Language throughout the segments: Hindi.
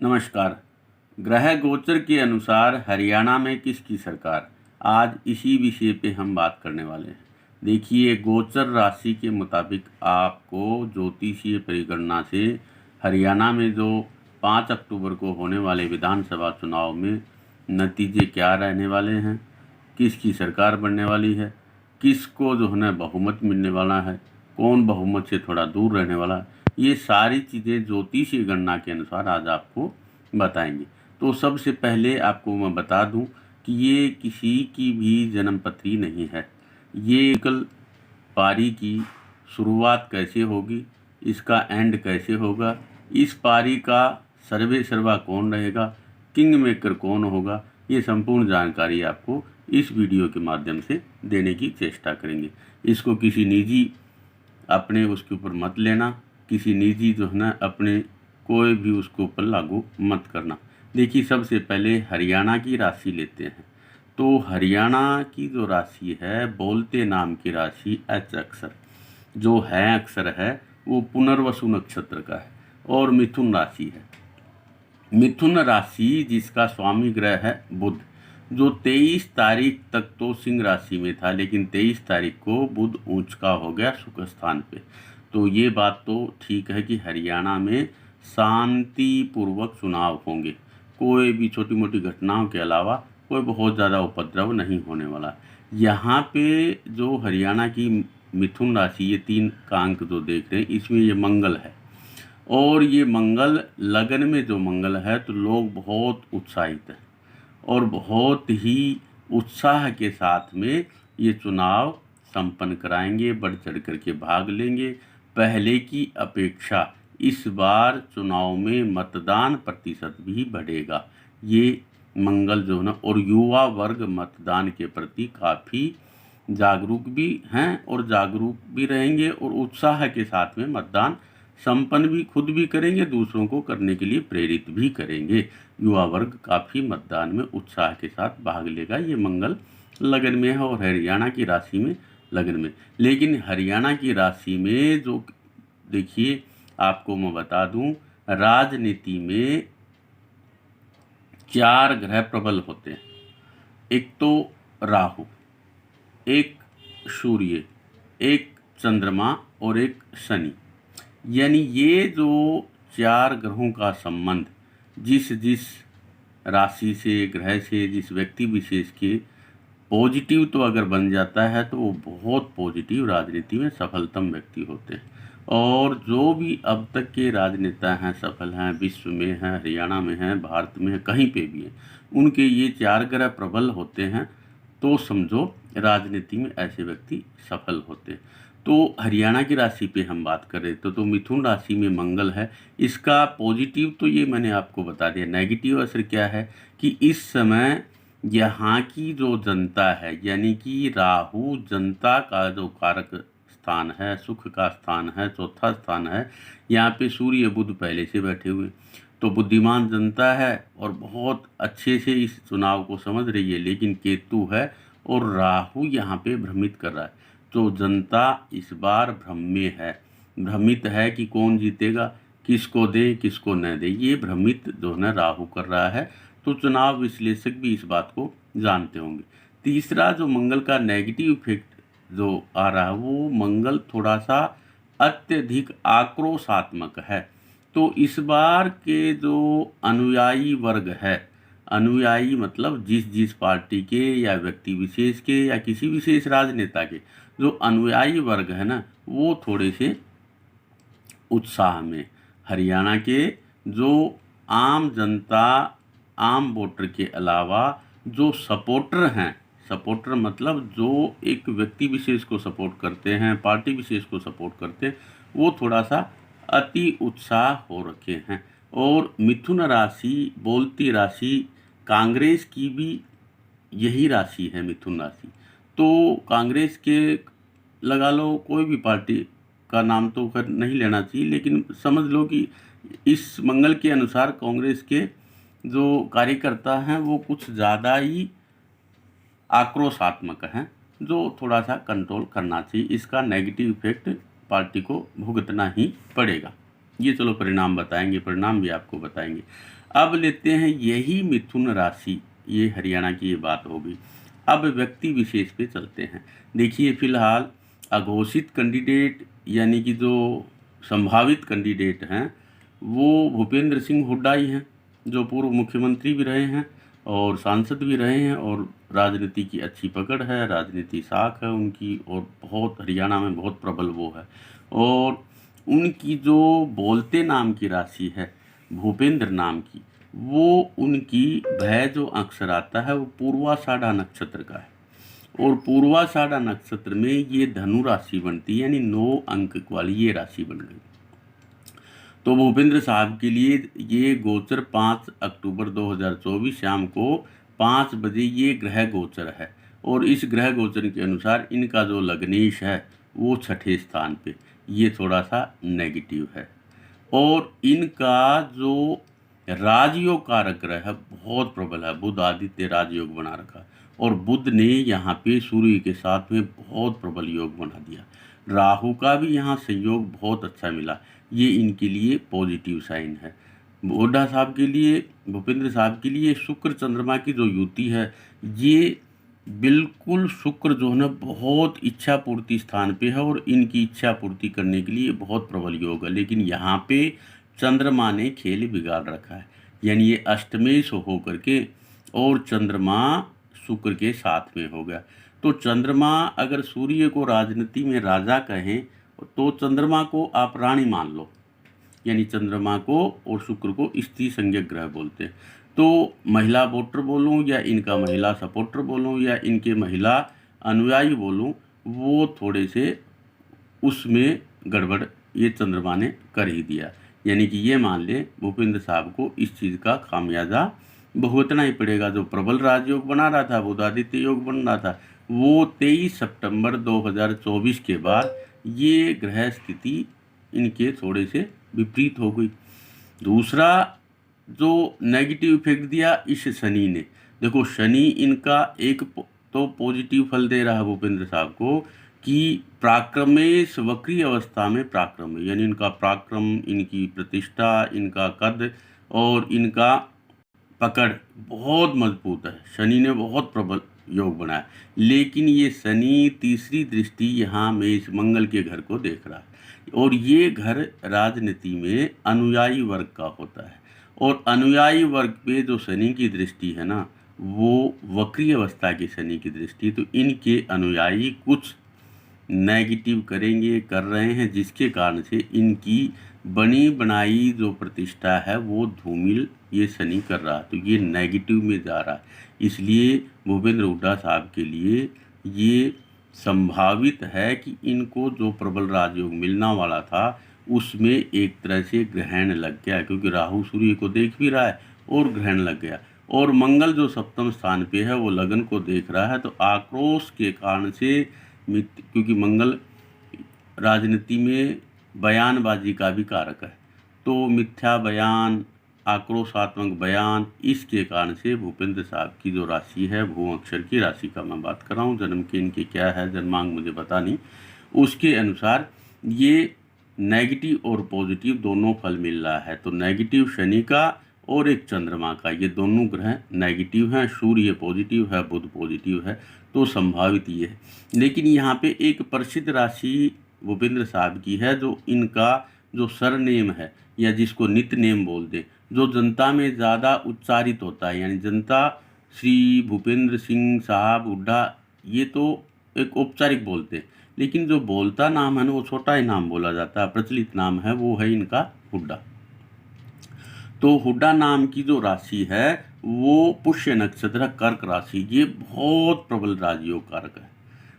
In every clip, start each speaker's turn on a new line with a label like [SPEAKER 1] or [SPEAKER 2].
[SPEAKER 1] नमस्कार। ग्रह गोचर के अनुसार हरियाणा में किसकी सरकार, आज इसी विषय पे हम बात करने वाले हैं। देखिए, गोचर राशि के मुताबिक आपको ज्योतिषीय परिगणना से हरियाणा में जो 5 अक्टूबर को होने वाले विधानसभा चुनाव में नतीजे क्या रहने वाले हैं, किसकी सरकार बनने वाली है, किसको जो है ना बहुमत मिलने वाला है, कौन बहुमत से थोड़ा दूर रहने वाला है, ये सारी चीज़ें ज्योतिषीय गणना के अनुसार आज आपको बताएंगे। तो सबसे पहले आपको मैं बता दूं कि ये किसी की भी जन्मपत्री नहीं है। ये कल पारी की शुरुआत कैसे होगी, इसका एंड कैसे होगा, इस पारी का सर्वे सर्वा कौन रहेगा, किंग मेकर कौन होगा, ये संपूर्ण जानकारी आपको इस वीडियो के माध्यम से देने की चेष्टा करेंगे। इसको किसी निजी अपने उसके ऊपर मत लेना, किसी निजी जो है ना अपने कोई भी उसके ऊपर लागू मत करना। देखिए, सबसे पहले हरियाणा की राशि लेते हैं। तो हरियाणा की जो राशि है, बोलते नाम की राशि एच अक्षर जो है अक्षर है वो पुनर्वसु नक्षत्र का है और मिथुन राशि है। मिथुन राशि जिसका स्वामी ग्रह है बुध, जो 23 तारीख तक तो सिंह राशि में था, लेकिन 23 तारीख को बुध ऊंच का हो गया सुख स्थान पे। तो ये बात तो ठीक है कि हरियाणा में शांतिपूर्वक चुनाव होंगे। कोई भी छोटी मोटी घटनाओं के अलावा कोई बहुत ज़्यादा उपद्रव नहीं होने वाला। यहाँ पे जो हरियाणा की मिथुन राशि, ये 3 का अंक जो देख रहे हैं, इसमें ये मंगल है और ये मंगल लगन में जो मंगल है, तो लोग बहुत उत्साहित हैं और बहुत ही उत्साह के साथ में ये चुनाव संपन्न कराएंगे, बढ़ चढ़ करके भाग लेंगे। पहले की अपेक्षा इस बार चुनाव में मतदान प्रतिशत भी बढ़ेगा। ये मंगल जो है ना, और युवा वर्ग मतदान के प्रति काफ़ी जागरूक भी हैं और जागरूक भी रहेंगे और उत्साह के साथ में मतदान संपन्न भी खुद भी करेंगे, दूसरों को करने के लिए प्रेरित भी करेंगे। युवा वर्ग काफ़ी मतदान में उत्साह के साथ भाग लेगा। ये मंगल लगन में है और हरियाणा की राशि में लगन में। लेकिन हरियाणा की राशि में जो देखिए, आपको मैं बता दूं, राजनीति में 4 ग्रह प्रबल होते हैं। एक तो राहु, एक सूर्य, एक चंद्रमा और एक शनि। यानी ये जो 4 ग्रहों का संबंध जिस जिस राशि से, ग्रह से, जिस व्यक्ति विशेष के पॉजिटिव तो अगर बन जाता है तो वो बहुत पॉजिटिव राजनीति में सफलतम व्यक्ति होते हैं। और जो भी अब तक के राजनेता हैं, सफल हैं, विश्व में हैं, हरियाणा में हैं, भारत में हैं, कहीं पे भी हैं, उनके ये 4 ग्रह प्रबल होते हैं। तो समझो राजनीति में ऐसे व्यक्ति सफल होते हैं। तो हरियाणा की राशि पे हम बात कर रहे थे, तो मिथुन राशि में मंगल है। इसका पॉजिटिव तो ये मैंने आपको बता दिया। नेगेटिव असर क्या है कि इस समय यहाँ की जो जनता है, यानी कि राहु जनता का जो कारक स्थान है, सुख का स्थान है, चौथा स्थान है। यहाँ पे सूर्य बुध पहले से बैठे हुए, तो बुद्धिमान जनता है और बहुत अच्छे से इस चुनाव को समझ रही है। लेकिन केतु है और राहु यहाँ पे भ्रमित कर रहा है, तो जनता इस बार भ्रम में है, भ्रमित है कि कौन जीतेगा, किसको दे किसको न दे, ये भ्रमित जो है ना राहु कर रहा है। तो चुनाव विश्लेषक भी इस बात को जानते होंगे। तीसरा जो मंगल का नेगेटिव इफेक्ट जो आ रहा है, वो मंगल थोड़ा सा अत्यधिक आक्रोशात्मक है। तो इस बार के जो अनुयायी वर्ग है, अनुयायी मतलब जिस जिस पार्टी के या व्यक्ति विशेष के या किसी विशेष राजनेता के जो अनुयायी वर्ग है ना, वो थोड़े से उत्साह में। हरियाणा के जो आम जनता, आम वोटर के अलावा जो सपोर्टर हैं, सपोर्टर मतलब जो एक व्यक्ति विशेष को सपोर्ट करते हैं, पार्टी विशेष को सपोर्ट करते हैं, वो थोड़ा सा अति उत्साह हो रखे हैं। और मिथुन राशि, बोलती राशि, कांग्रेस की भी यही राशि है मिथुन राशि। तो कांग्रेस के लगा लो, कोई भी पार्टी का नाम तो खैर नहीं लेना चाहिए, लेकिन समझ लो कि इस मंगल के अनुसार कांग्रेस के जो कार्यकर्ता हैं वो कुछ ज़्यादा ही आक्रोशात्मक हैं, जो थोड़ा सा कंट्रोल करना चाहिए। इसका नेगेटिव इफेक्ट पार्टी को भुगतना ही पड़ेगा। ये चलो परिणाम बताएंगे, परिणाम भी आपको बताएंगे। अब लेते हैं यही मिथुन राशि, ये हरियाणा की ये बात होगी। अब व्यक्ति विशेष पे चलते हैं। देखिए फिलहाल अघोषित कैंडिडेट यानी कि जो संभावित कैंडिडेट हैं वो भूपेंद्र सिंह हुड्डा ही हैं, जो पूर्व मुख्यमंत्री भी रहे हैं और सांसद भी रहे हैं और राजनीति की अच्छी पकड़ है, राजनीति साख है उनकी और बहुत हरियाणा में बहुत प्रबल वो है। और उनकी जो बोलते नाम की राशि है भूपेंद्र नाम की, वो उनकी भय जो अक्षर आता है वो पूर्वाषाढ़ा नक्षत्र का है और पूर्वाषाढ़ा नक्षत्र में ये धनु राशि बनती है, यानी 9 अंक वाली ये राशि बन गई। तो भूपेंद्र साहब के लिए ये गोचर 5 अक्टूबर 2024 शाम को 5 बजे ये ग्रह गोचर है और इस ग्रह गोचर के अनुसार इनका जो लग्नेश है वो 6ठे स्थान पे, ये थोड़ा सा नेगेटिव है। और इनका जो राजयोग कारक ग्रह है बहुत प्रबल है, बुध आदित्य राजयोग बना रखा और बुध ने यहाँ पे सूर्य के साथ में बहुत प्रबल योग बना दिया। राहु का भी यहाँ संयोग बहुत अच्छा मिला, ये इनके लिए पॉजिटिव साइन है। हुड्डा साहब के लिए, भूपेंद्र साहब के लिए शुक्र चंद्रमा की जो युति है ये बिल्कुल, शुक्र जो है ना बहुत इच्छा पूर्ति स्थान पे है और इनकी इच्छा पूर्ति करने के लिए बहुत प्रबल योग है। लेकिन यहाँ पे चंद्रमा ने खेल बिगाड़ रखा है, यानी ये अष्टमेश हो करके और चंद्रमा शुक्र के साथ में हो गया। तो चंद्रमा अगर सूर्य को राजनीति में राजा कहें तो चंद्रमा को आप रानी मान लो, यानी चंद्रमा को और शुक्र को स्त्री संज्ञक ग्रह बोलते हैं। तो महिला वोटर बोलूँ या इनका महिला सपोर्टर बोलूँ या इनके महिला अनुयायी बोलूँ, वो थोड़े से उसमें गड़बड़ ये चंद्रमा ने कर ही दिया। यानी कि ये मान ले भूपेंद्र साहब को इस चीज़ का खामियाजा भुगतना ही पड़ेगा। जो प्रबल राजयोग बना रहा था, बुधादित्य योग बन रहा था, वो 23 सितंबर 2024 के बाद ये ग्रह स्थिति इनके थोड़े से विपरीत हो गई। दूसरा जो नेगेटिव इफेक्ट दिया इस शनि ने, देखो शनि इनका एक तो पॉजिटिव फल दे रहा है भूपेंद्र साहब को कि पराक्रमेश वक्री अवस्था में पराक्रम, यानी इनका पराक्रम, इनकी प्रतिष्ठा, इनका कद और इनका पकड़ बहुत मजबूत है। शनि ने बहुत प्रबल योग बनाया, लेकिन ये शनि तीसरी दृष्टि यहाँ मेष मंगल के घर को देख रहा है और ये घर राजनीति में अनुयायी वर्ग का होता है और अनुयायी वर्ग पे जो शनि की दृष्टि है ना वो वक्री अवस्था की शनि की दृष्टि, तो इनके अनुयायी कुछ नेगेटिव करेंगे, कर रहे हैं, जिसके कारण से इनकी बनी बनाई जो प्रतिष्ठा है वो धूमिल ये शनि कर रहा है, तो ये नेगेटिव में जा रहा है। इसलिए भूपेंद्र हुड्डा साहब के लिए ये संभावित है कि इनको जो प्रबल राजयोग मिलना वाला था उसमें एक तरह से ग्रहण लग गया, क्योंकि राहु सूर्य को देख भी रहा है और ग्रहण लग गया। और मंगल जो सप्तम स्थान पे है वो लगन को देख रहा है, तो आक्रोश के कारण से, क्योंकि मंगल राजनीति में बयानबाजी का भी कारक है, तो मिथ्या बयान, आक्रोशात्मक बयान, इसके कारण से भूपेंद्र साहब की जो राशि है, भू अक्षर की राशि का मैं बात कर रहा हूँ, जन्म के इनके क्या है जन्मांक मुझे पता नहीं, उसके अनुसार ये नेगेटिव और पॉजिटिव दोनों फल मिल रहा है। तो नेगेटिव शनि का और एक चंद्रमा का, ये दोनों ग्रह नेगेटिव हैं, सूर्य पॉजिटिव है, बुध पॉजिटिव है, तो संभावित ये है। लेकिन यहाँ पे एक प्रसिद्ध राशि भूपेंद्र साहब की है, जो इनका जो सरनेम है या जिसको नित्य नेम बोल दे, जो जनता में ज़्यादा उच्चारित होता है, यानी जनता श्री भूपेंद्र सिंह साहब हुड्डा ये तो एक औपचारिक बोलते हैं, लेकिन जो बोलता नाम है ना वो छोटा ही नाम बोला जाता है, प्रचलित नाम है वो है इनका हुड्डा। तो हुड्डा नाम की जो राशि है वो पुष्य नक्षत्र कर्क राशि, ये बहुत प्रबल राजयोग कारक है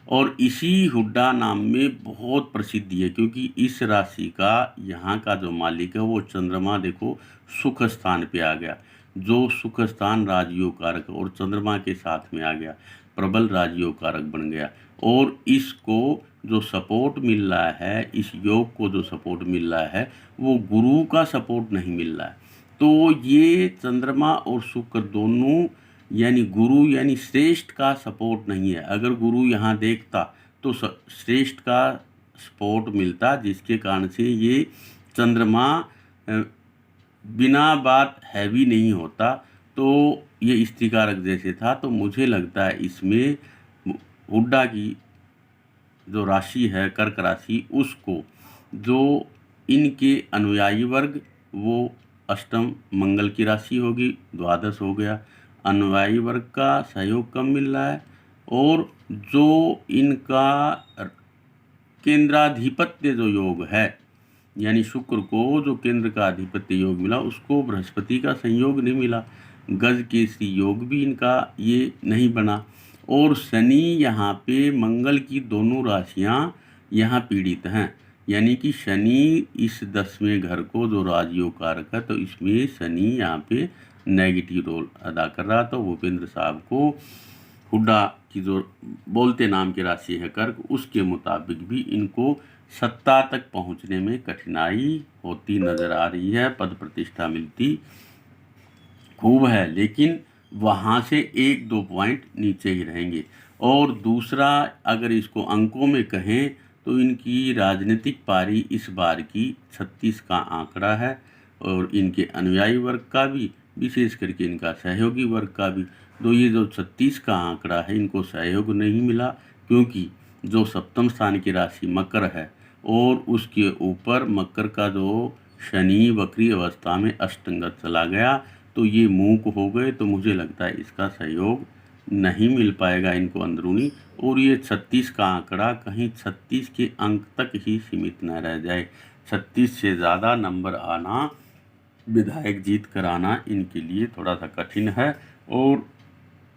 [SPEAKER 1] और इसी हुड्डा नाम में बहुत प्रसिद्धि है, क्योंकि इस राशि का यहाँ का जो मालिक है वो चंद्रमा, देखो सुख स्थान पे आ गया, जो सुख स्थान राजयोग कारक और चंद्रमा के साथ में आ गया, प्रबल राजयोग कारक बन गया। और इसको जो सपोर्ट मिल रहा है, इस योग को जो सपोर्ट मिल रहा है वो गुरु का सपोर्ट नहीं मिल रहा है। तो ये चंद्रमा और शुक्र दोनों यानी गुरु यानी श्रेष्ठ का सपोर्ट नहीं है। अगर गुरु यहाँ देखता तो श्रेष्ठ का सपोर्ट मिलता, जिसके कारण से ये चंद्रमा बिना बात हैवी नहीं होता, तो ये स्त्री कारक जैसे था। तो मुझे लगता है इसमें हुड्डा की जो राशि है कर्क राशि, उसको जो इनके अनुयायी वर्ग, वो अष्टम मंगल की राशि होगी, द्वादश हो गया, अनुयायी वर्ग का सहयोग कम मिल रहा है। और जो इनका केंद्राधिपत्य जो योग है, यानी शुक्र को जो केंद्र का अधिपत्य योग मिला, उसको बृहस्पति का संयोग नहीं मिला, गज केसरी योग भी इनका ये नहीं बना। और शनि यहाँ पे मंगल की दोनों राशियाँ यहाँ पीड़ित हैं, यानी कि शनि इस 10वें घर को जो राजयोग कारक है, तो इसमें शनि यहाँ पे नेगेटिव रोल अदा कर रहा। तो भूपेंद्र साहब को हुड्डा की जो बोलते नाम की राशि है कर्क, उसके मुताबिक भी इनको सत्ता तक पहुंचने में कठिनाई होती नजर आ रही है। पद प्रतिष्ठा मिलती खूब है, लेकिन वहाँ से 1-2 पॉइंट नीचे ही रहेंगे। और दूसरा, अगर इसको अंकों में कहें तो इनकी राजनीतिक पारी इस बार की 36 का आंकड़ा है, और इनके अनुयायी वर्ग का भी, विशेष करके इनका सहयोगी वर्ग का भी। तो ये जो 36 का आंकड़ा है, इनको सहयोग नहीं मिला, क्योंकि जो सप्तम स्थान की राशि मकर है, और उसके ऊपर मकर का जो शनि वक्री अवस्था में अष्टंगत चला गया, तो ये मूक हो गए। तो मुझे लगता है इसका सहयोग नहीं मिल पाएगा इनको अंदरूनी, और ये 36 का आंकड़ा कहीं 36 के अंक तक ही सीमित न रह जाए। 36 से ज़्यादा नंबर आना, विधायक जीत कर आना इनके लिए थोड़ा सा कठिन है, और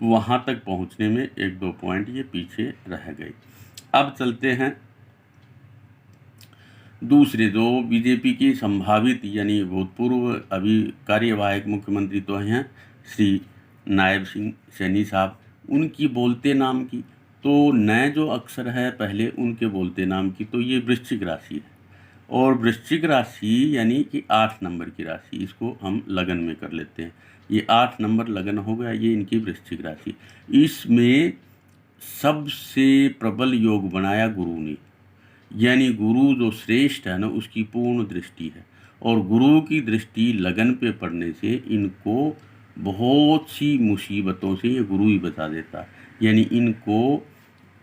[SPEAKER 1] वहाँ तक पहुँचने में 1-2 पॉइंट ये पीछे रह गए। अब चलते हैं दूसरे, जो बीजेपी की संभावित, यानी भूतपूर्व अभी कार्यवाहक मुख्यमंत्री तो हैं श्री नायब सिंह सैनी साहब, उनकी बोलते नाम की, तो नए जो अक्षर है पहले उनके बोलते नाम की, तो ये वृश्चिक राशि है। और वृश्चिक राशि यानी कि 8 नंबर की राशि, इसको हम लगन में कर लेते हैं, ये 8 नंबर लगन हो गया, ये इनकी वृश्चिक राशि। इसमें सबसे प्रबल योग बनाया गुरु ने, यानी गुरु जो श्रेष्ठ है ना, उसकी पूर्ण दृष्टि है, और गुरु की दृष्टि लगन पे पड़ने से इनको बहुत सी मुसीबतों से ये गुरु ही बचा देता है। यानी इनको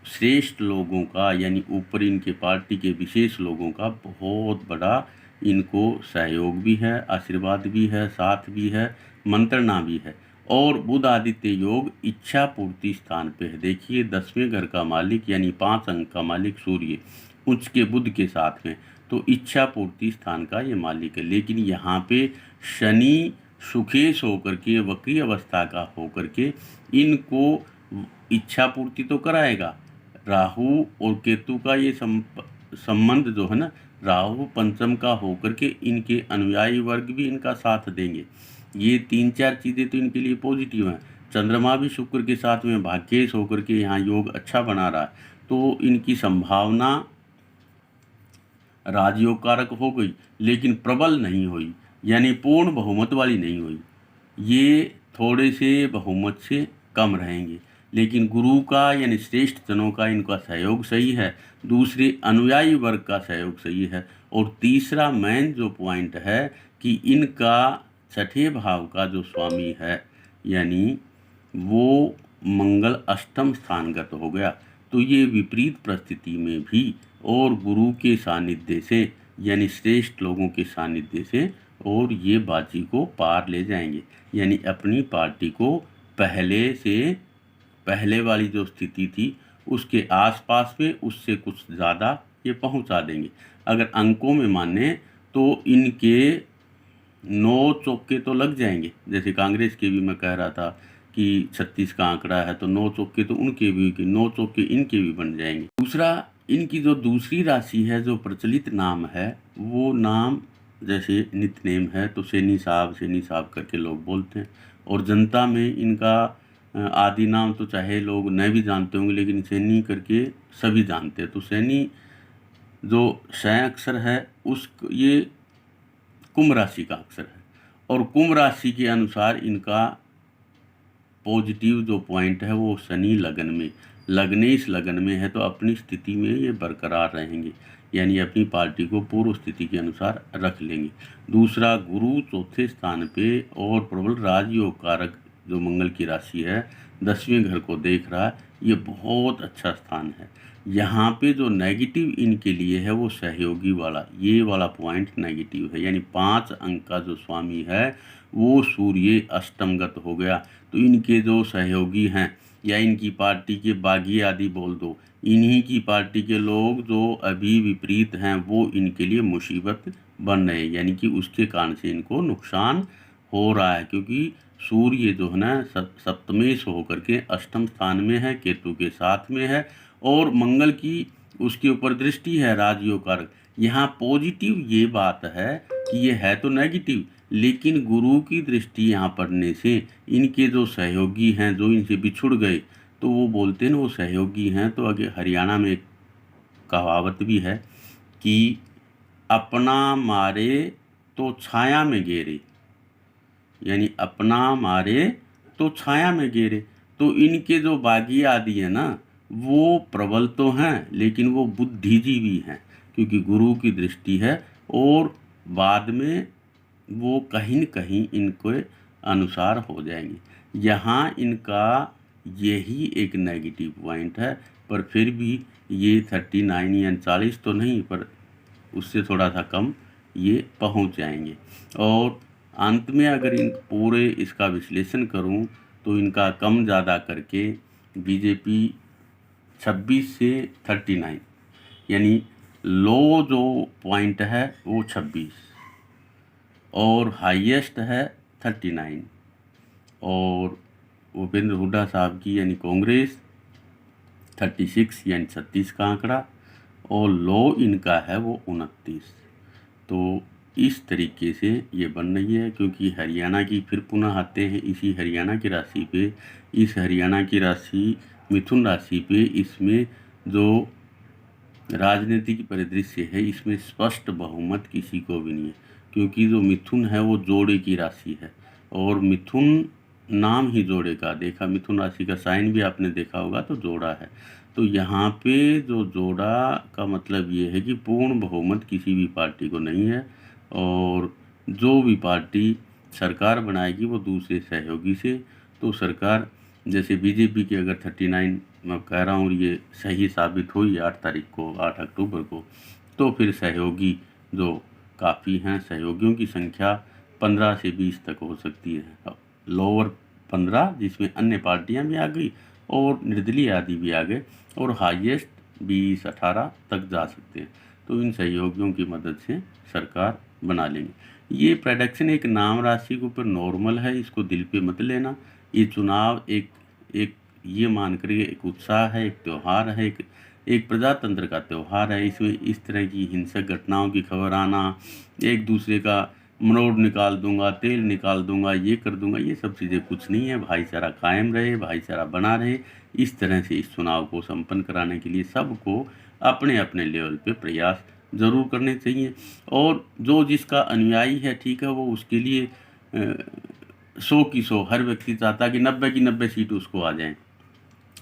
[SPEAKER 1] श्रेष्ठ लोगों का, यानी ऊपर इनके पार्टी के विशेष लोगों का बहुत बड़ा इनको सहयोग भी है, आशीर्वाद भी है, साथ भी है, मंत्रणा भी है। और बुध आदित्य योग इच्छा पूर्ति स्थान पे है। देखिए 10वें घर का मालिक, यानी 5 अंक का मालिक सूर्य, उच्च के बुध के साथ में, तो इच्छा पूर्ति स्थान का ये मालिक है। लेकिन यहाँ पे शनि सुखेश होकर के, वक्री अवस्था का होकर के, इनको इच्छा पूर्ति तो कराएगा। राहु और केतु का ये संबंध जो है ना, राहु पंचम का होकर के इनके अनुयायी वर्ग भी इनका साथ देंगे। ये 3-4 चीज़ें तो इनके लिए पॉजिटिव हैं। चंद्रमा भी शुक्र के साथ में भाग्येश होकर के यहाँ योग अच्छा बना रहा है, तो इनकी संभावना राजयोग कारक हो गई, लेकिन प्रबल नहीं हुई, यानी पूर्ण बहुमत वाली नहीं हुई। ये थोड़े से बहुमत से कम रहेंगे, लेकिन गुरु का, यानी श्रेष्ठ जनों का इनका सहयोग सही है, दूसरे अनुयायी वर्ग का सहयोग सही है, और तीसरा मेन जो पॉइंट है कि इनका 6ठे भाव का जो स्वामी है, यानी वो मंगल अष्टम स्थानगत हो गया। तो ये विपरीत परिस्थिति में भी और गुरु के सानिध्य से, यानी श्रेष्ठ लोगों के सानिध्य से, और ये बाजी को पार ले जाएंगे, यानी अपनी पार्टी को पहले वाली जो स्थिति थी उसके आसपास में, उससे कुछ ज़्यादा ये पहुंचा देंगे। अगर अंकों में माने तो इनके 9 चौके तो लग जाएंगे, जैसे कांग्रेस के भी मैं कह रहा था कि 36 का आंकड़ा है, तो 9 चौके तो उनके भी, 9 चौके इनके भी बन जाएंगे। दूसरा, इनकी जो दूसरी राशि है, जो प्रचलित नाम है, वो नाम जैसे नित्यनेम है, तो सैनी साहब करके लोग बोलते हैं, और जनता में इनका आदि नाम तो चाहे लोग नहीं भी जानते होंगे, लेकिन सैनी करके सभी जानते हैं। तो सैनी जो शय अक्षर है, ये कुंभ राशि का अक्षर है, और कुंभ राशि के अनुसार इनका पॉजिटिव जो पॉइंट है वो शनि लगन में, लगने इस लगन में है, तो अपनी स्थिति में ये बरकरार रहेंगे, यानी अपनी पार्टी को पूर्व स्थिति के अनुसार रख लेंगे। दूसरा, गुरु चौथे स्थान पे और प्रबल राजयोग कारक जो मंगल की राशि है 10वें घर को देख रहा है, ये बहुत अच्छा स्थान है। यहाँ पे जो नेगेटिव इनके लिए है वो सहयोगी वाला, ये वाला पॉइंट नेगेटिव है, यानी 5 अंक का जो स्वामी है वो सूर्य अष्टमगत हो गया। तो इनके जो सहयोगी हैं या इनकी पार्टी के बागी आदि बोल दो, इन्हीं की पार्टी के लोग जो अभी विपरीत हैं वो इनके लिए मुसीबत बन रहे हैं, यानी कि उसके कारण से इनको नुकसान हो रहा है। क्योंकि सूर्य जो है ना सप्तमेश होकर के अष्टम स्थान में है, केतु के साथ में है, और मंगल की उसके ऊपर दृष्टि है राजयोग कारक। यहाँ पॉजिटिव ये बात है कि ये है तो नेगेटिव, लेकिन गुरु की दृष्टि यहाँ पड़ने से इनके जो सहयोगी हैं जो इनसे बिछुड़ गए, तो वो बोलते हैं ना वो सहयोगी हैं। तो आगे हरियाणा में एक कहावत भी है कि अपना मारे तो छाया में गेरे, यानी अपना मारे तो छाया में गेरे। तो इनके जो बागी आदि है ना वो प्रबल तो हैं, लेकिन वो बुद्धिजीवी हैं, क्योंकि गुरु की दृष्टि है, और बाद में वो कहीं न कहीं इनके अनुसार हो जाएंगे। यहाँ इनका यही एक नेगेटिव पॉइंट है, पर फिर भी ये 39 या 40 तो नहीं, पर उससे थोड़ा सा कम ये पहुँच जाएंगे। और अंत में अगर इन पूरे इसका विश्लेषण करूं तो इनका कम ज़्यादा करके बीजेपी 26 से 39, यानी लो जो पॉइंट है वो 26 और हाईएस्ट है 39, और भूपेंद्र हुड्डा साहब की यानी कांग्रेस 36 यानी 36 का आंकड़ा, और लो इनका है वो 29। तो इस तरीके से ये बन रही है। क्योंकि हरियाणा की फिर पुनः आते हैं इसी हरियाणा की राशि पे, इस हरियाणा की राशि मिथुन राशि पे, इसमें जो राजनीतिक परिदृश्य है इसमें स्पष्ट बहुमत किसी को भी नहीं है। क्योंकि जो मिथुन है वो जोड़े की राशि है, और मिथुन नाम ही जोड़े का, देखा मिथुन राशि का साइन भी आपने देखा होगा तो जोड़ा है। तो यहाँ पे जो जोड़ा का मतलब ये है कि पूर्ण बहुमत किसी भी पार्टी को नहीं है, और जो भी पार्टी सरकार बनाएगी वो दूसरे सहयोगी से। तो सरकार जैसे बीजेपी की अगर 39 मैं कह रहा हूँ ये सही साबित हुई 8 तारीख को, 8 अक्टूबर को, तो फिर सहयोगी जो काफ़ी हैं, सहयोगियों की संख्या 15 से 20 तक हो सकती है। लोअर 15 जिसमें अन्य पार्टियां भी आ गई और निर्दलीय आदि भी आ गए, और हाईएस्ट 20-18 तक जा सकते हैं। तो इन सहयोगियों की मदद से सरकार बना लेंगे। ये प्रेडिक्शन एक नाम राशि के ऊपर नॉर्मल है, इसको दिल पे मत लेना। ये चुनाव एक ये मान कर एक उत्साह है, एक त्यौहार है, एक प्रजातंत्र का त्यौहार है। इसमें इस तरह की हिंसक घटनाओं की खबर आना, एक दूसरे का मरोड़ निकाल दूंगा, तेल निकाल दूंगा, ये कर दूंगा, ये सब चीज़ें कुछ नहीं है। भाईचारा कायम रहे, भाईचारा बना रहे, इस तरह से इस चुनाव को संपन्न कराने के लिए सबको अपने अपने लेवल पे प्रयास ज़रूर करने चाहिए। और जो जिसका अनुयायी है ठीक है, वो उसके लिए 100 की 100, हर व्यक्ति चाहता है कि 90 की 90 सीट उसको आ जाएं,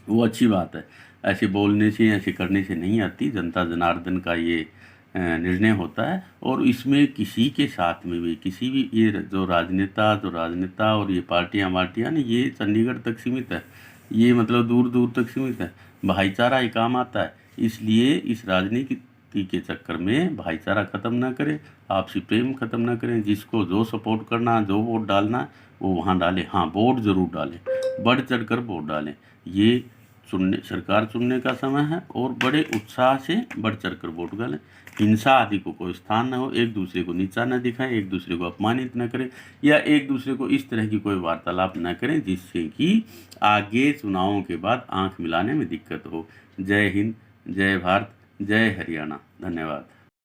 [SPEAKER 1] वो अच्छी बात है। ऐसे बोलने से ऐसे करने से नहीं आती, जनता जनार्दन का ये निर्णय होता है। और इसमें किसी के साथ में भी किसी भी ये जो राजनेता और ये पार्टियां ना, ये चंडीगढ़ तक सीमित है, ये मतलब दूर दूर तक सीमित है। भाईचारा ही काम आता है, इसलिए इस राजनीति के चक्कर में भाईचारा ख़त्म ना करें, आपसी प्रेम ख़त्म ना करें। जिसको जो सपोर्ट करना, जो वोट डालना वो वहाँ डालें। हाँ, वोट ज़रूर डालें, बढ़ चढ़ कर वोट डालें। ये सरकार चुनने का समय है, और बड़े उत्साह से बढ़ चढ़ कर वोट डालें। हिंसा आदि को कोई स्थान न हो, एक दूसरे को नीचा न दिखाएं, एक दूसरे को अपमानित न करें, या एक दूसरे को इस तरह की कोई वार्तालाप न करें जिससे कि आगे चुनावों के बाद आंख मिलाने में दिक्कत हो। जय हिंद, जय भारत, जय हरियाणा। धन्यवाद।